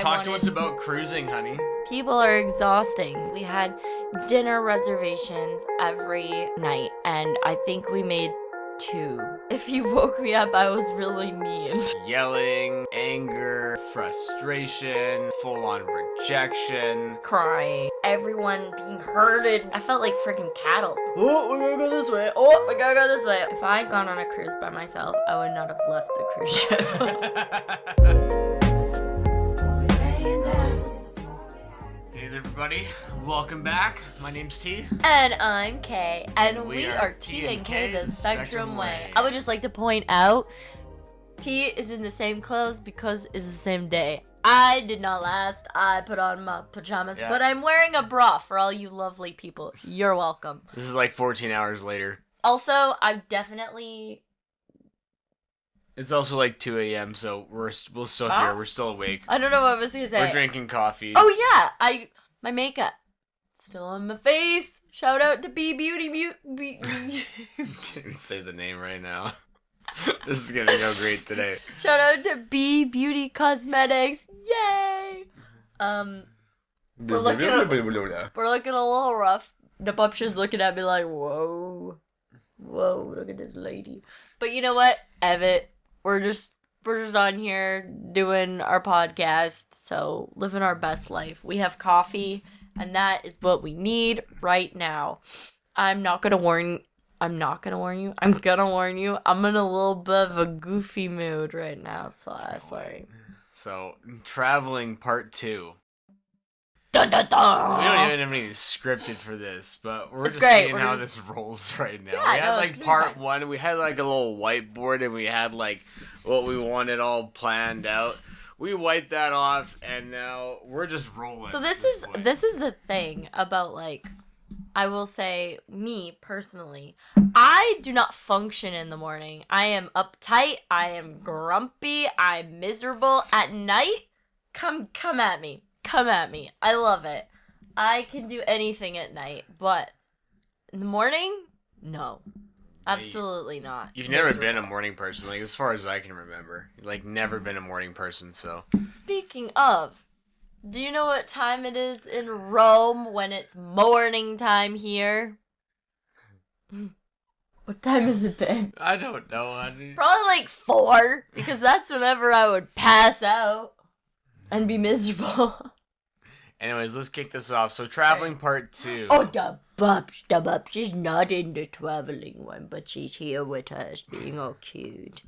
Talk to us about cruising, honey. People are exhausting. We had dinner reservations every night, and I think we made 2. If you woke me up, I was really mean. Yelling, anger, frustration, full-on rejection. Crying. Everyone being herded. I felt like freaking cattle. Oh, we're gonna go this way. Oh, we gotta go this way. If I had gone on a cruise by myself, I would not have left the cruise ship. Hey there, everybody. Welcome back. My name's T. And I'm Kay. And we are T&Kay T&Kay the Spectrum Way. I would just like to point out, T is in the same clothes because it's the same day. I did not last. I put on my pajamas, but I'm wearing a bra for all you lovely people. You're welcome. This is like 14 hours later. Also, I definitely... It's also like 2 a.m., so we're still here. We're still awake. I don't know what I was going to say. We're drinking coffee. Oh, yeah. My makeup. Still on my face. Shout out to B Beauty. Can't even say the name right now. This is gonna go great today. Shout out to B Beauty Cosmetics. Yay! We're looking a little rough. The pup's just looking at me like, whoa, look at this lady. But you know what, Evitt? We're just on here doing our podcast, so living our best life. We have coffee, and that is what we need right now. I'm gonna warn you. I'm in a little bit of a goofy mood right now, so sorry. So, traveling part 2. Dun, dun, dun. We don't even have anything scripted for this, but we're just great. seeing how this rolls right now. Yeah, we had it's part fine. 1, we had like a little whiteboard, and we had like what we wanted all planned out. We wiped that off, and now we're just rolling. So this is the thing about, like, I will say, me personally, I do not function in the morning. I am uptight, I am grumpy, I'm miserable. At night, come at me. I love it. I can do anything at night, but in the morning, no. Absolutely not. You've never been a morning person, like, as far as I can remember. Like, never been a morning person, so. Speaking of, do you know what time it is in Rome when it's morning time here? What time is it, babe? I don't know, honey. Probably like 4, because that's whenever I would pass out and be miserable. Anyways, let's kick this off. So, traveling part 2. Oh, the bub. She's not in the traveling one, but she's here with us, being all cute.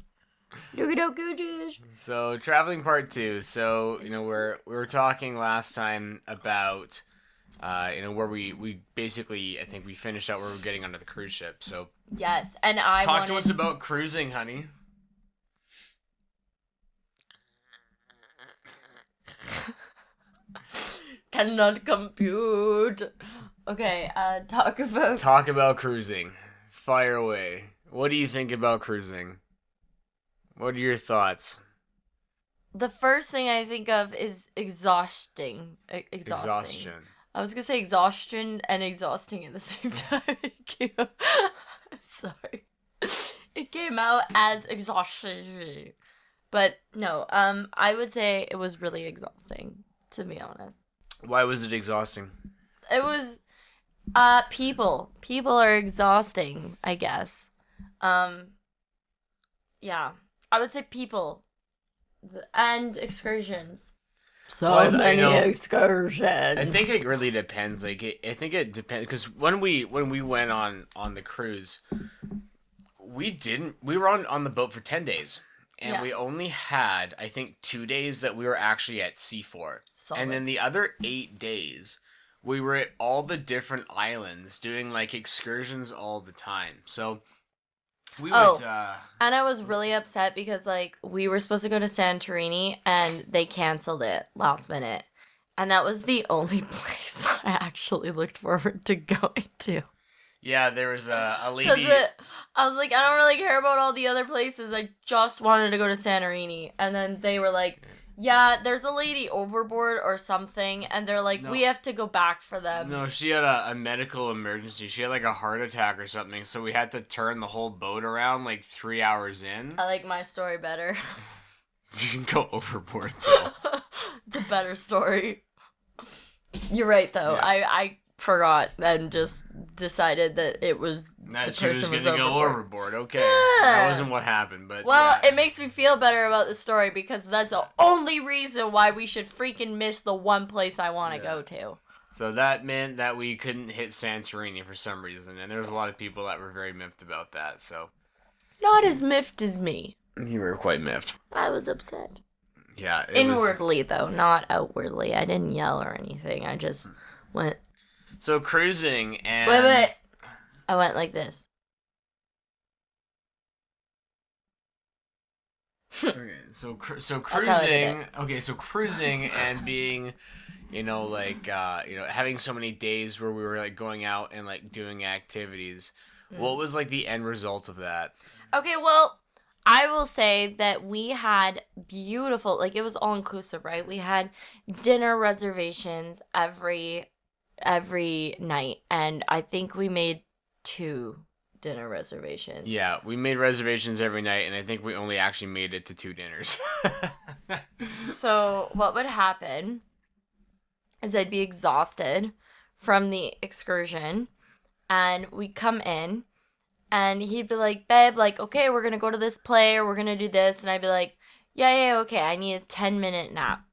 Look at how cute she is. So, traveling part 2. So, we were talking last time about, where we basically, I think we finished out where we were getting onto the cruise ship. So, yes, and I Talk to us about cruising, honey. Cannot compute. Okay, talk about Cruising. Fire away. What do you think about cruising? What are your thoughts? The first thing I think of is exhausting. Exhaustion. I was gonna say exhaustion and exhausting at the same time. I'm sorry. It came out as exhaustion. But no, I would say it was really exhausting, to be honest. Why was it exhausting? It was, people. People are exhausting, I guess. Yeah. I would say people. And excursions. Many excursions. I think it really depends. Like, I think it depends, because when we went on the cruise, we were on the boat for 10 days. And we only had, I think, 2 days that we were actually at sea for. Solid. And then the other 8 days, we were at all the different islands doing, like, excursions all the time. So, we would... and I was really upset because, like, we were supposed to go to Santorini, and they canceled it last minute. And that was the only place I actually looked forward to going to. Yeah, there was a lady... I was like, I don't really care about all the other places. I just wanted to go to Santorini. And then they were like, yeah, there's a lady overboard or something. And they're like, we have to go back for them. No, she had a medical emergency. She had like a heart attack or something. So we had to turn the whole boat around like 3 hours in. I like my story better. You can go overboard, though. It's a better story. You're right, though. Yeah. I forgot and just decided that it was that the person was gonna go overboard. Okay, that wasn't what happened, but it makes me feel better about the story because that's the only reason why we should freaking miss the one place I want to go to. So that meant that we couldn't hit Santorini for some reason, and there was a lot of people that were very miffed about that. So not as miffed as me. You were quite miffed. I was upset. Yeah, inwardly though, not outwardly. I didn't yell or anything. I just went. So cruising and... Wait. I went like this. Okay, so cruising... Okay, so cruising and being, having so many days where we were, like, going out and, like, doing activities. What was, like, the end result of that? Okay, well, I will say that we had beautiful... Like, it was all-inclusive, right? We had dinner reservations every night, and I think we made 2 dinner reservations. Yeah, we made reservations every night, and I think we only actually made it to 2 dinners. So what would happen is I'd be exhausted from the excursion, and we'd come in, and he'd be like, babe, like, okay, we're gonna go to this play, or we're gonna do this, and I'd be like, yeah, okay, I need a 10-minute nap.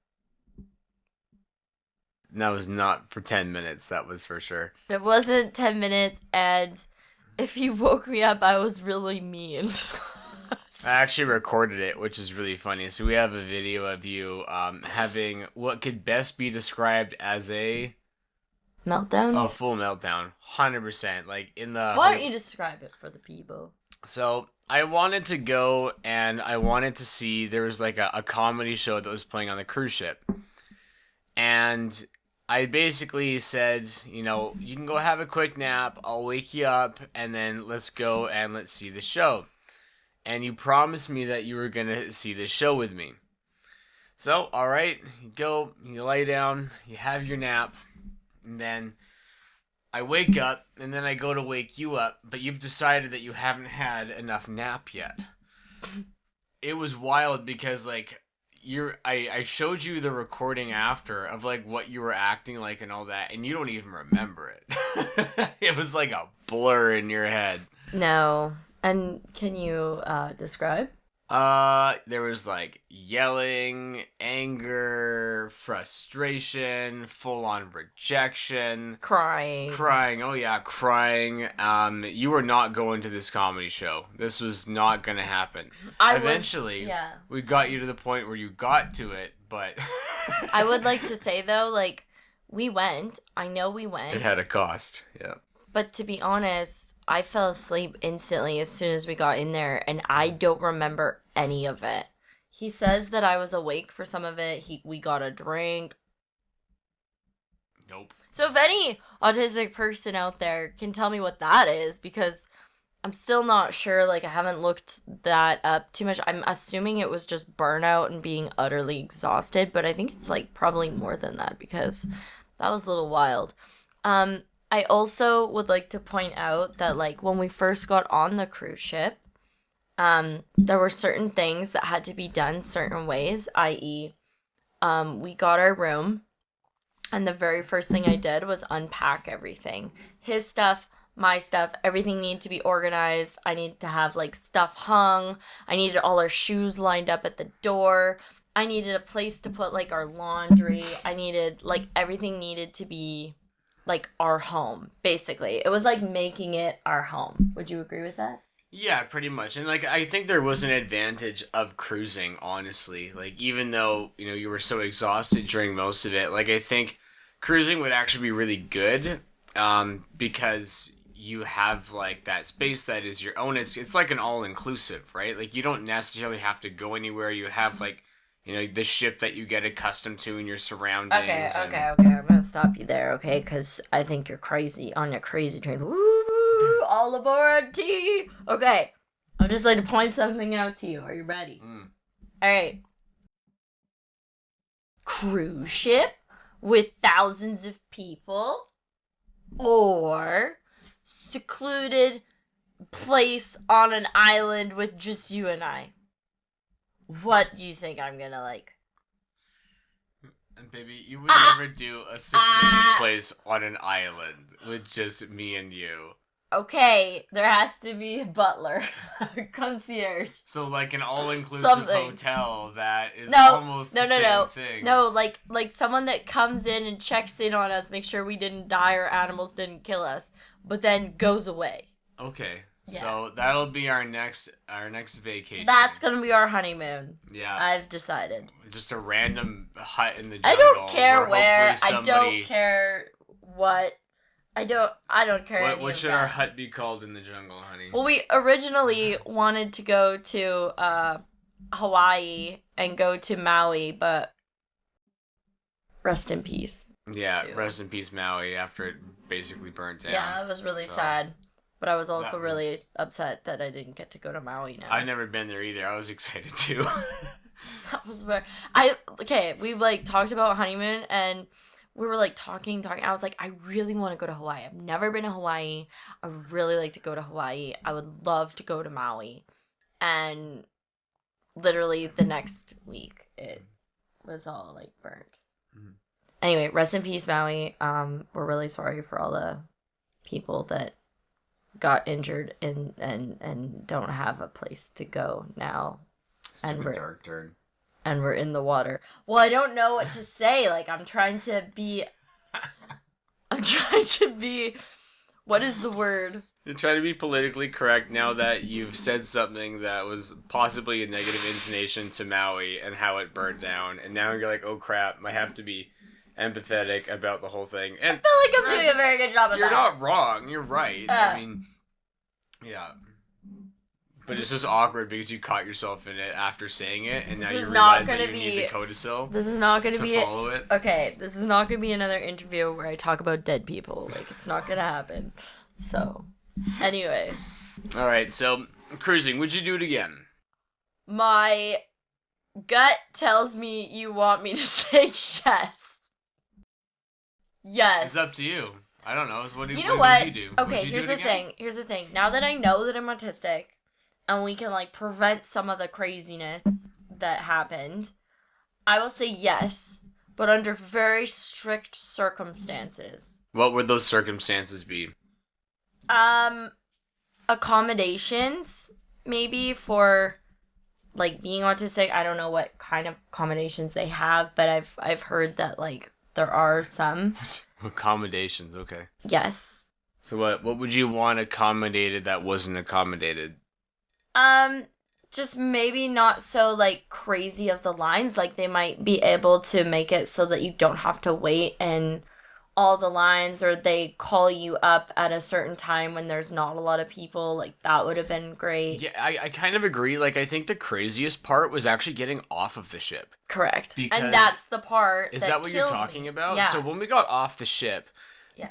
That was not for 10 minutes, that was for sure. It wasn't 10 minutes, and if you woke me up, I was really mean. I actually recorded it, which is really funny. So we have a video of you having what could best be described as a... meltdown? A full meltdown. 100%. Like, in the... Why don't you describe it for the people? So, I wanted to go, and I wanted to see... There was, like, a comedy show that was playing on the cruise ship. And... I basically said, you can go have a quick nap, I'll wake you up, and then let's go and let's see the show. And you promised me that you were going to see the show with me. So, alright, you go, you lay down, you have your nap, and then I wake up, and then I go to wake you up, but you've decided that you haven't had enough nap yet. It was wild because, like... I showed you the recording after of like what you were acting like and all that, and you don't even remember it. It was like a blur in your head. No. And can you describe? There was like yelling, anger, frustration, full on rejection, crying. Oh yeah, crying. You were not going to this comedy show. This was not gonna happen. Eventually, we got you to the point where you got to it, but I would like to say though, like, we went. I know we went. It had a cost. Yeah. But to be honest, I fell asleep instantly as soon as we got in there, and I don't remember any of it. He says that I was awake for some of it. We got a drink. Nope. So if any autistic person out there can tell me what that is, because I'm still not sure, like, I haven't looked that up too much. I'm assuming it was just burnout and being utterly exhausted, but I think it's, like, probably more than that, because that was a little wild. I also would like to point out that, like, when we first got on the cruise ship, there were certain things that had to be done certain ways, i.e., we got our room, and the very first thing I did was unpack everything. His stuff, my stuff, everything needed to be organized. I needed to have, like, stuff hung. I needed all our shoes lined up at the door. I needed a place to put, like, our laundry. I needed, like, everything needed to be... like, our home, basically. It was like making it our home. Would you agree with that? Yeah, pretty much. And, like, I think there was an advantage of cruising, honestly. Like, even though, you were so exhausted during most of it, like, I think cruising would actually be really good, because you have, like, that space that is your own. It's like an all-inclusive, right? Like, you don't necessarily have to go anywhere. You have, like, the ship that you get accustomed to in your surroundings. Okay. I'm gonna stop you there, okay? Because I think you're crazy on your crazy train. Woo! All aboard, T! Okay. I'd just like to point something out to you. Are you ready? Alright. Cruise ship with thousands of people, or secluded place on an island with just you and I? What do you think I'm gonna like? And baby, you would never do a secluded place on an island with just me and you. Okay, there has to be a butler, a concierge. So like an all-inclusive hotel that is almost the same thing. No, like someone that comes in and checks in on us, make sure we didn't die or animals didn't kill us, but then goes away. Okay. Yeah. So that'll be our next vacation. That's gonna be our honeymoon. Yeah. I've decided. Just a random hut in the jungle. I don't care where. I don't care what. I don't care. What should our hut be called in the jungle, honey? Well, we originally wanted to go to Hawaii and go to Maui, but rest in peace. Yeah, rest in peace, Maui, after it basically burnt down. Yeah, it was really sad. But I was also really upset that I didn't get to go to Maui now. I've never been there either. I was excited too. That was where we like talked about honeymoon and we were like talking. I was like, I really want to go to Hawaii. I've never been to Hawaii. I would really like to go to Hawaii. I would love to go to Maui. And literally the next week, it was all like burnt. Mm-hmm. Anyway, rest in peace, Maui. We're really sorry for all the people that got injured and don't have a place to go now. And we're dark turn. And we're in the water. Well, I don't know what to say. Like, I'm trying to be... What is the word? You're trying to be politically correct now that you've said something that was possibly a negative intonation to Maui and how it burned down. And now you're like, oh crap, I have to be empathetic about the whole thing. And I feel like I'm doing a very good job of that. You're not wrong. You're right. I mean, yeah. But it's just awkward because you caught yourself in it after saying it, and now you realize that you need the codicil. This is not going to be follow it. Okay, this is not going to be another interview where I talk about dead people. Like, it's not going to happen. So, anyway. All right. So, cruising. Would you do it again? My gut tells me you want me to say yes. Yes. It's up to you. I don't know. What would you do? Okay, here's the thing. Now that I know that I'm autistic, and we can, like, prevent some of the craziness that happened, I will say yes, but under very strict circumstances. What would those circumstances be? Accommodations, maybe, for, like, being autistic. I don't know what kind of accommodations they have, but I've heard that, like, there are some. Accommodations, okay. Yes. So what would you want accommodated that wasn't accommodated? Just maybe not so, like, crazy of the lines. Like, they might be able to make it so that you don't have to wait in all the lines, or they call you up at a certain time when there's not a lot of people. Like, that would have been great. Yeah, I kind of agree. Like, I think the craziest part was actually getting off of the ship. Correct. And that's the part Is that what you're talking about? Yeah. So when we got off the ship,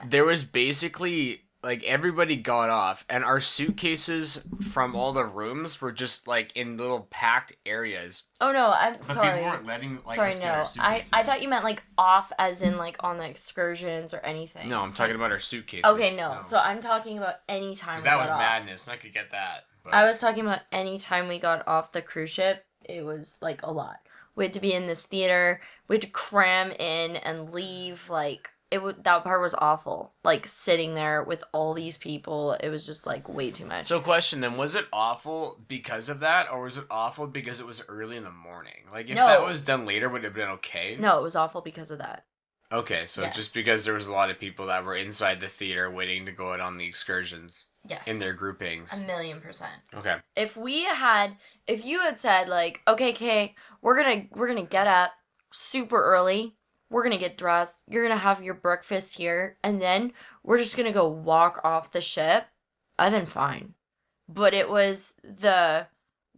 there was basically... like, everybody got off, and our suitcases from all the rooms were just, like, in little packed areas. Oh, no, I'm sorry. But people weren't letting, like, us get our suitcases. I thought you meant, like, off as in, like, on the excursions or anything. No, I'm talking about our suitcases. Okay, no. So I'm talking about any time we got off. That was madness, and I could get that. But... I was talking about any time we got off the cruise ship. It was, like, a lot. We had to be in this theater. We had to cram in and leave, like... that part was awful. Like, sitting there with all these people, it was just, like, way too much. So, question then, was it awful because of that, or was it awful because it was early in the morning? Like, if that was done later, would it have been okay? No, it was awful because of that. Okay, so just because there was a lot of people that were inside the theater waiting to go out on the excursions. Yes. In their groupings. 1,000,000%. Okay. If you had said, like, okay, Kay, we're gonna get up super early. We're going to get dressed. You're going to have your breakfast here. And then we're just going to go walk off the ship. I've been fine. But it was the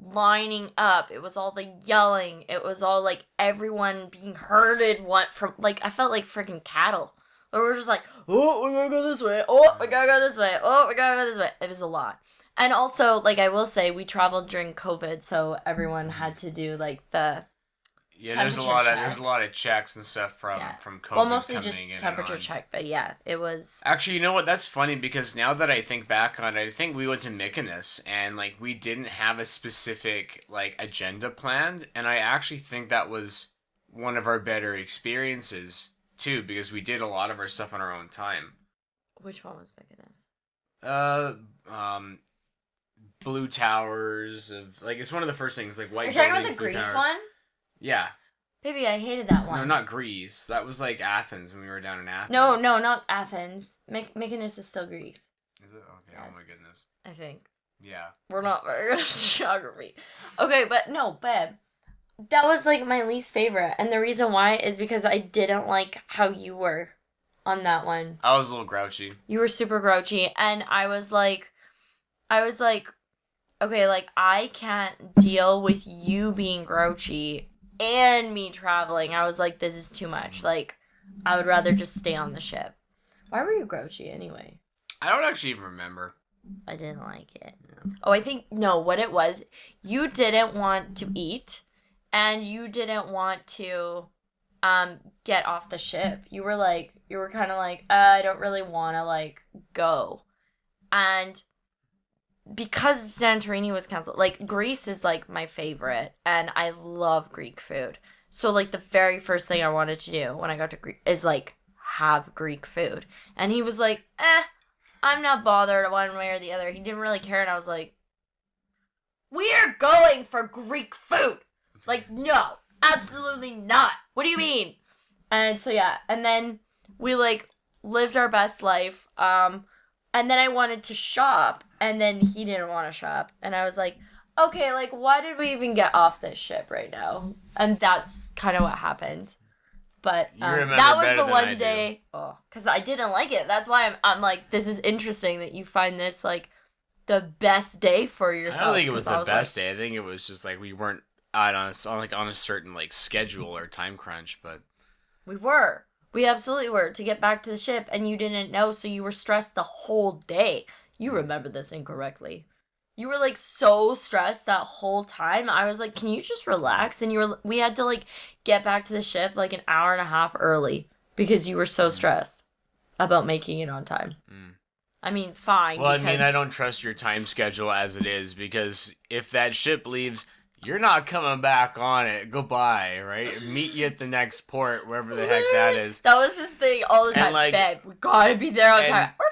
lining up. It was all the yelling. It was all, like, everyone being herded from, like, I felt like freaking cattle. Or we're just like, oh, we're going to go this way. Oh, we got to go this way. Oh, we got to go this way. It was a lot. And also, like, I will say, we traveled during COVID, so everyone had to do, like, the... Yeah, there's a lot of checks and stuff from COVID. Well, mostly just temperature check, but yeah, it was. Actually, you know what? That's funny because now that I think back on it, I think we went to Mykonos and like we didn't have a specific like agenda planned, and I actually think that was one of our better experiences too because we did a lot of our stuff on our own time. Which one was Mykonos? Blue Towers of like it's one of the first things like white. You're talking about the Greece towers. one? Yeah. Baby, I hated that one. No, not Greece. That was like Athens when we were down in Athens. No, not Athens. Mykonos is still Greece. Is it? Okay, yes. Oh my goodness. I think. Yeah. We're not very good at geography. Okay, but no, babe. That was like my least favorite. And the reason why is because I didn't like how you were on that one. I was a little grouchy. You were super grouchy. And I was like, okay, like I can't deal with you being grouchy and me traveling. I was like, this is too much. Like, I would rather just stay on the ship. Why were you grouchy anyway? I don't actually even remember. I didn't like it. Yeah. Oh, I think, no, what it was, you didn't want to eat, and you didn't want to get off the ship. You were kind of like, I don't really want to, like, go. And because Santorini was canceled, like, Greece is, like, my favorite, and I love Greek food. So, like, the very first thing I wanted to do when I got to Greece is, like, have Greek food. And he was like, I'm not bothered one way or the other. He didn't really care, and I was like, we're going for Greek food! Like, no, absolutely not. What do you mean? And so, yeah, and then we, like, lived our best life, and then I wanted to shop, and then he didn't want to shop. And I was like, okay, like, why did we even get off this ship right now? And that's kind of what happened. But that was the one day, because I didn't like it. That's why I'm like, this is interesting that you find this, like, the best day for yourself. I don't think it was the best day. I think it was just, like, we weren't on a certain, like, schedule or time crunch, but... We were. We absolutely were, to get back to the ship, and you didn't know, so you were stressed the whole day. You remember this incorrectly. You were, like, so stressed that whole time. I was like, can you just relax? And we had to, like, get back to the ship, like, an hour and a half early because you were so stressed about making it on time. I mean, fine. Well, I mean, I don't trust your time schedule as it is because if that ship leaves... You're not coming back on it. Goodbye, right? Meet you at the next port, wherever the heck that is. That was his thing all the time. And like, babe, we gotta be there on time. We're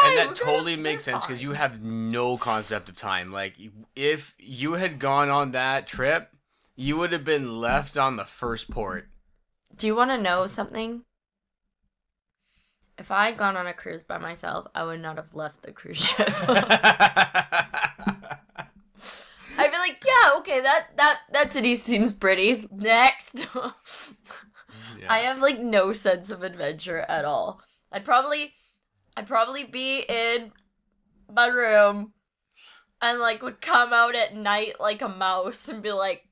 fine. And that totally makes sense because you have no concept of time. Like, if you had gone on that trip, you would have been left on the first port. Do you want to know something? If I had gone on a cruise by myself, I would not have left the cruise ship. I'd be like, yeah, okay, that city seems pretty. Next. Yeah. I have, like, no sense of adventure at all. I'd probably be in my room and, like, would come out at night like a mouse and be like,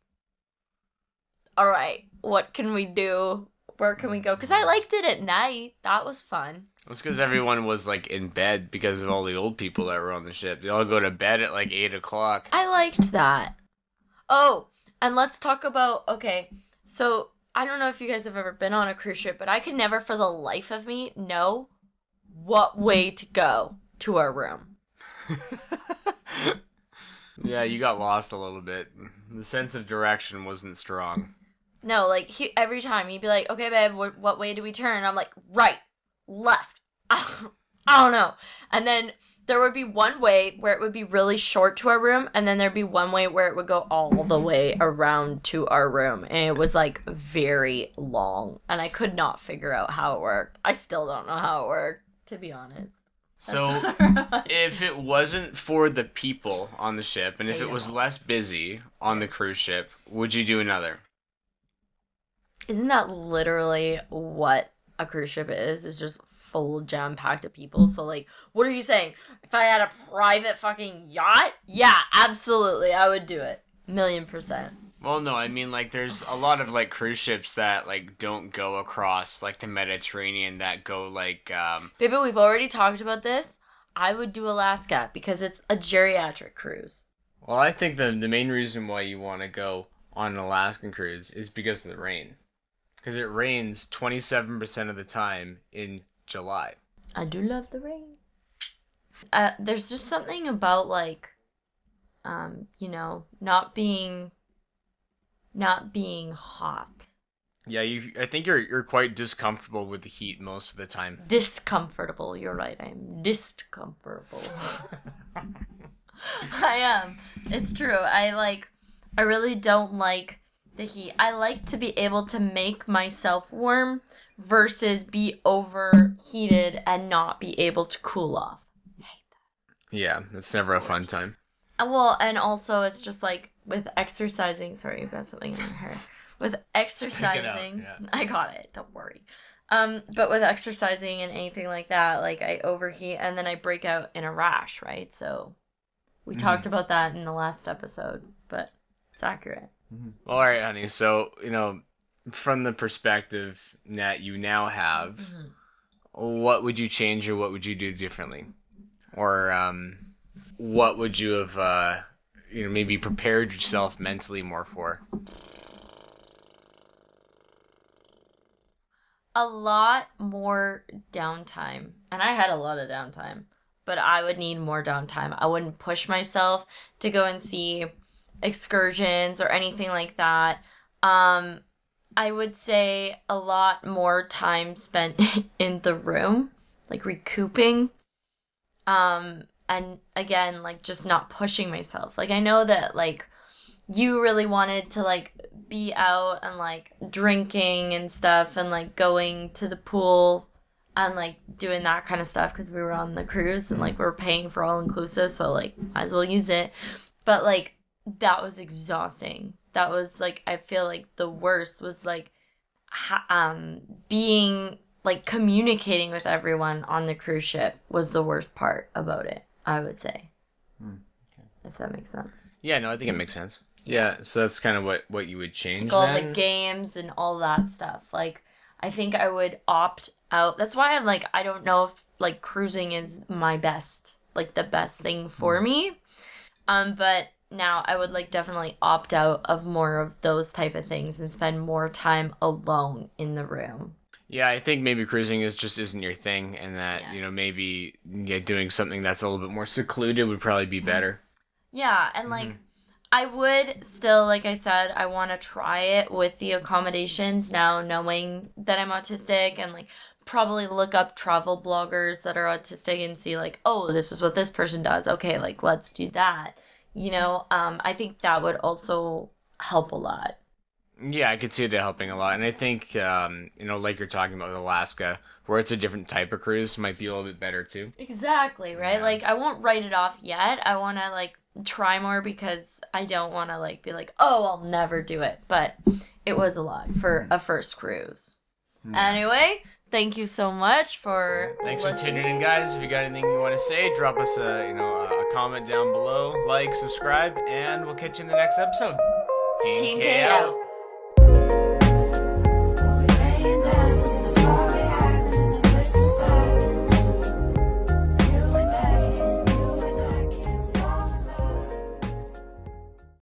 all right, what can we do? Where can we go? Because I liked it at night. That was fun. It's because everyone was, like, in bed because of all the old people that were on the ship. They all go to bed at, like, 8 o'clock. I liked that. Oh, and let's talk about, okay, so I don't know if you guys have ever been on a cruise ship, but I could never for the life of me know what way to go to our room. Yeah, you got lost a little bit. The sense of direction wasn't strong. No, like, every time he'd be like, okay, babe, what way do we turn? I'm like, right. Left. I don't know. And then there would be one way where it would be really short to our room, and then there'd be one way where it would go all the way around to our room, and it was, like, very long, and I could not figure out how it worked. I still don't know how it worked, to be honest. So, if it wasn't for the people on the ship, and if it was less busy on the cruise ship, would you do another? Isn't that literally what a cruise ship is? It's just full jam-packed of people. So, like, what are you saying? If I had a private fucking yacht? Yeah, absolutely, I would do it. 1,000,000%. Well, no, I mean, like, there's a lot of, like, cruise ships that, like, don't go across, like, the Mediterranean that go, like, Baby, we've already talked about this. I would do Alaska because it's a geriatric cruise. Well, I think the main reason why you want to go on an Alaskan cruise is because of the rain. Because it rains 27% of the time in July. I do love the rain. There's just something about, like, you know, not being hot. Yeah, I think you're quite discomfortable with the heat most of the time. Discomfortable, you're right. I am discomfortable. I am. It's true. I really don't like the heat. I like to be able to make myself warm versus be overheated and not be able to cool off. I hate that. Yeah, that's never a fun time. Well, and also it's just like with exercising. Sorry, you've got something in your hair. With exercising, yeah. I got it. Don't worry. But with exercising and anything like that, like I overheat and then I break out in a rash, right? So we talked about that in the last episode, but it's accurate. All right, honey. So, you know, from the perspective that you now have, what would you change or what would you do differently? Or what would you have, maybe prepared yourself mentally more for? A lot more downtime. And I had a lot of downtime, but I would need more downtime. I wouldn't push myself to go and see excursions or anything like that. I would say a lot more time spent in the room, like recouping. And again, like just not pushing myself. Like I know that like you really wanted to like be out and like drinking and stuff and like going to the pool and like doing that kind of stuff because we were on the cruise and like we were paying for all inclusive, so like might as well use it. But like that was exhausting. That was like, I feel like the worst was like being like communicating with everyone on the cruise ship was the worst part about it, I would say. Okay. If that makes sense. Yeah, no, I think it makes sense. Yeah, so that's kind of what you would change like all then? the games and all that stuff. Like, I think I would opt out. That's why I'm like, I don't know if like cruising is my best, like the best thing for me. But now I would like definitely opt out of more of those type of things and spend more time alone in the room. Yeah, I think maybe cruising isn't your thing, and that maybe doing something that's a little bit more secluded would probably be better. Yeah, and like I would still, like I said, I want to try it with the accommodations now, knowing that I'm autistic, and like probably look up travel bloggers that are autistic and see like, oh, this is what this person does. Okay, like let's do that. I think that would also help a lot. Yeah, I could see it helping a lot. And I think, like you're talking about with Alaska, where it's a different type of cruise, might be a little bit better too. Exactly, right? Yeah. Like, I won't write it off yet. I want to, like, try more because I don't want to, like, be like, oh, I'll never do it. But it was a lot for a first cruise. Yeah. Anyway, thank you so much for Thanks listening. for tuning in, guys. If you got anything you want to say, drop us a comment down below. Like, subscribe, and we'll catch you in the next episode. T&Kay out.